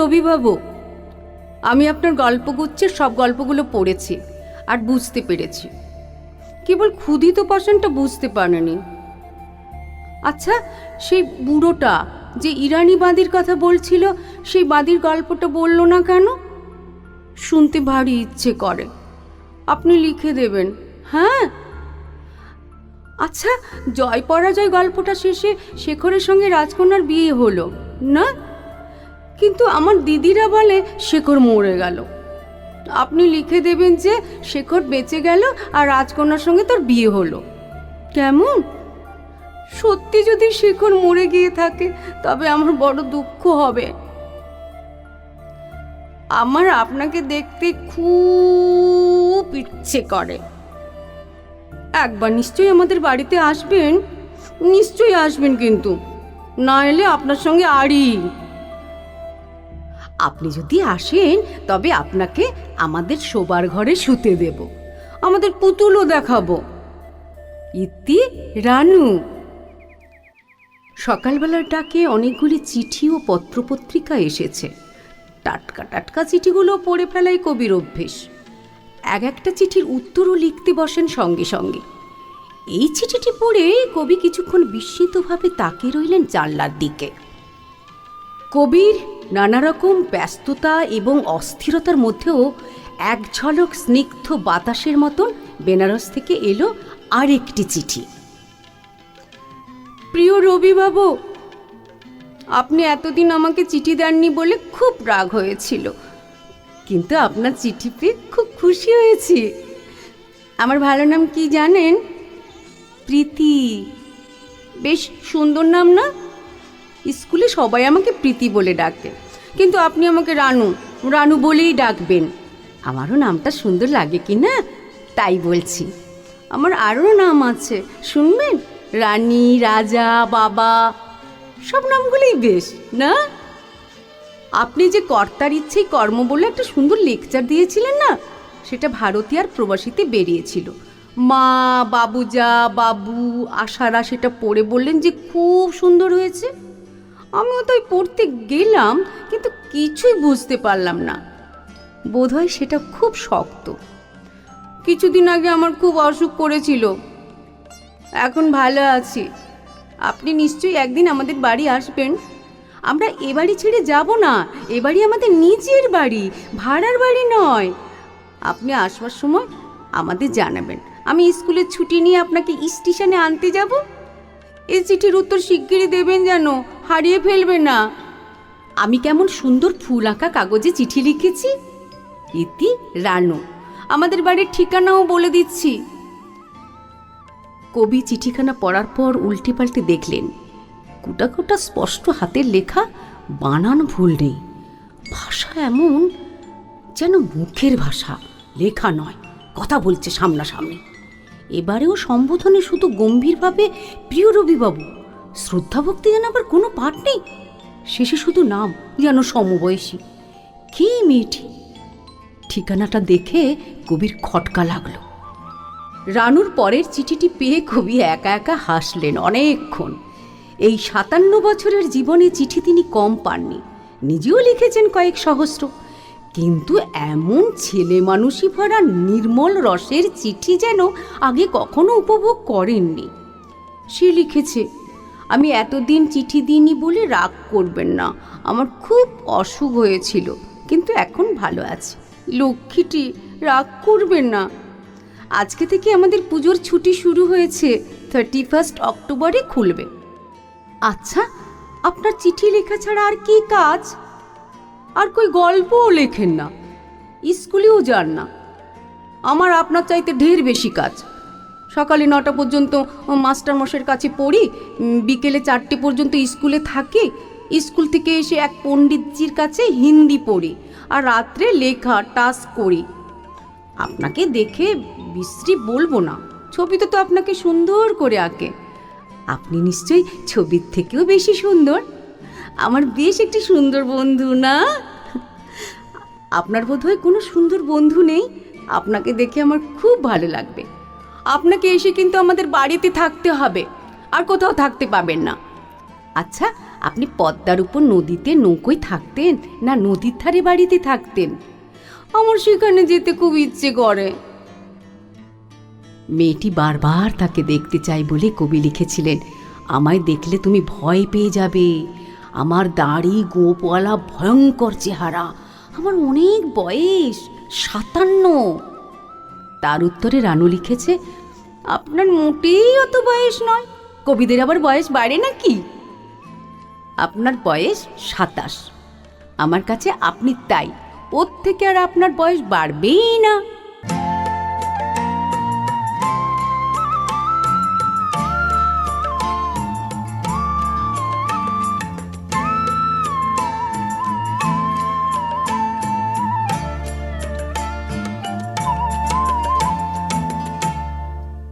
রবিবাবু, আমি আপনার গল্পগুচ্ছের সব গল্পগুলো পড়েছি আর বুঝতে পেরেছি, কেবল ক্ষুধিত পাষাণটা বুঝতে পারেনি। আচ্ছা, সেই বুড়োটা যে ইরানি বাঁদির কথা বলছিল, সেই বাঁদির গল্পটা বলল না কেন? শুনতে ভারী ইচ্ছে করে, আপনি লিখে দেবেন। হ্যাঁ। আচ্ছা, জয় পরাজয় গল্পটা শেষে শেখরের সঙ্গে রাজকন্যার বিয়ে হলো না? কিন্তু আমার দিদিরা বলে শেখর মরে গেল। আপনি লিখে দেবেন যে শেখর বেঁচে গেল আর রাজকন্যার সঙ্গে তোর বিয়ে হলো। কেমন? সত্যি যদি শেখর মরে গিয়ে থাকে তবে আমার বড় দুঃখ হবে। আমার আপনাকে দেখতে খুব ইচ্ছে করে। একবার নিশ্চয়ই আমাদের বাড়িতে আসবেন, নিশ্চয়ই আসবেন, কিন্তু না এলে আপনার সঙ্গে আড়ি। আপনি যদি আসেন তবে আপনাকে আমাদের শোবার ঘরে শুতে দেব, আমাদের পুতুলও দেখাবো। ইতি, রানু। সকালবেলার ডাকে অনেকগুলি চিঠি ও পত্রপত্রিকা এসেছে। টাটকা টাটকা চিঠিগুলো পড়ে ফেলাই কবির অভ্যেস। একটা চিঠির উত্তরও লিখতে বসেন সঙ্গে সঙ্গে। এই চিঠিটি পড়ে কবি কিছুক্ষণ বিস্মিতভাবে তাকিয়ে রইলেন জানলার দিকে। কবির নানা রকম ব্যস্ততা এবং অস্থিরতার মধ্যেও এক ঝলক স্নিগ্ধ বাতাসের মতন বেনারস থেকে এলো আরেকটি চিঠি। প্রিয় রবিবাবু, আপনি এতদিন আমাকে চিঠি দেননি বলে খুব রাগ হয়েছিল, কিন্তু আপনার চিঠি পেয়ে খুব খুশি হয়েছি। আমার ভালো নাম কি জানেন? প্রীতি। বেশ সুন্দর নাম না? স্কুলে সবাই আমাকে প্রীতি বলে ডাকে, কিন্তু আপনি আমাকে রানু রানু বলেই ডাকবেন। আমারও নামটা সুন্দর লাগে কি না, তাই বলছি। আমার আরও নাম আছে, শুনবেন? রানী, রাজা, বাবা, সব নামগুলোই বেশ না? আপনি যে কর্তার ইচ্ছেই কর্ম বলে একটা সুন্দর লেকচার দিয়েছিলেন না, সেটা ভারতী আর প্রবাসীতে বেরিয়েছিল। মা, বাবুজা, বাবু, আশারা সেটা পড়ে বললেন যে খুব সুন্দর হয়েছে। আমিও তাই পড়তে গেলাম, কিন্তু কিছুই বুঝতে পারলাম না। বোধহয় সেটা খুব শক্ত। কিছুদিন আগে আমার খুব অসুখ করেছিল, এখন ভালো আছি। আপনি নিশ্চয়ই একদিন আমাদের বাড়ি আসবেন। আমরা এ বাড়ি ছেড়ে যাব না, এ বাড়ি আমাদের নিজের বাড়ি, ভাড়ার বাড়ি নয়। আপনি আসবার সময় আমাদের জানাবেন, আমি স্কুলের ছুটি নিয়ে আপনাকে স্টেশনে আনতে যাব। এই চিঠির উত্তর শিগগিরই দেবেন যেন, হারিয়ে ফেলবে না। আমি কেমন সুন্দর ফুল আঁকা কাগজে চিঠি লিখেছি। ইতি, রানু। আমাদের বাড়ির ঠিকানাও বলে দিচ্ছি। কবি চিঠিখানা পড়ার পর উল্টে পাল্টে দেখলেন, গোটা গোটা স্পষ্ট হাতের লেখা, বানান ভুল নেই। ভাষা এমন যেন মুখের ভাষা, লেখা নয়, কথা বলছে সামনাসামনি। এবারেও সম্বোধনে শুধু গম্ভীরভাবে প্রিয় রবিবাবু, শ্রদ্ধাভক্তি যেন আবার কোনো পাঠ নেই। শেষে শুধু নাম, যেন সমবয়সী। কি মেয়েটি! ঠিকানাটা দেখে কবির খটকা লাগলো। রানুর পরের চিঠিটি পেয়ে কবি একা একা হাসলেন অনেকক্ষণ। এই 57 বছরের জীবনে চিঠি তিনি কম পাননি। নিজেও লিখেছেন কয়েক সহস্র, কিন্তু এমন ছেলে মানুষই ভরা নির্মল রসের চিঠি যেন আগে কখনো উপভোগ করেননি। সে লিখেছে, আমি এতদিন চিঠি দিইনি বলে রাগ করবেন না, আমার খুব অসুখ হয়েছিল, কিন্তু এখন ভালো আছি। লক্ষ্মীটি, রাগ করবেন না। আজকে থেকে আমাদের পুজোর ছুটি শুরু হয়েছে, 31 অক্টোবরে খুলবে। আচ্ছা, আপনার চিঠি লেখা ছাড়া আর কি কাজ? আর কই গল্পও লেখেন না, স্কুলেও যান না। আমার আপনার চাইতে ঢের বেশি কাজ। সকালে 9টা পর্যন্ত মাস্টারমশাইয়ের কাছে পড়ি, বিকেলে 4টে পর্যন্ত স্কুলে থাকি, স্কুল থেকে এসে এক পণ্ডিতজির কাছে হিন্দি পড়ি, আর রাত্রে লেখা টাস্ক করি। আপনাকে দেখে বিশ্রী বলবো না, ছবিতে তো আপনাকে সুন্দর করে আঁকে। আপনি নিশ্চয়ই ছবির থেকেও বেশি সুন্দর। আমার বেশ একটি সুন্দর বন্ধু না? আপনার বোধহয় কোনো সুন্দর বন্ধু নেই। আপনাকে দেখে আমার খুব ভালো লাগবে। আপনাকে এসে কিন্তু আমাদের বাড়িতে থাকতে হবে, আর কোথাও থাকতে পাবেন না। আচ্ছা, আপনি পদ্মার উপর নদীতে নৌকোয় থাকতেন না নদীর ধারে বাড়িতে থাকতেন? আমার সেখানে যেতে খুব ইচ্ছে করে। মেয়েটি বারবার তাকে দেখতে চাই বলে কবি লিখেছিলেন, আমায় দেখলে তুমি ভয় পেয়ে যাবে, আমার দাড়ি গোপওয়ালা ভয়ঙ্কর চেহারা, আমার অনেক বয়স 57। তার উত্তরে রানু লিখেছে, আপনার মোটেই অত বয়স নয়, কবিদের আবার বয়স বাড়ে নাকি? আপনার বয়স 27, আমার কাছে আপনি তাই, ওর থেকে আর আপনার বয়স বাড়বেই না।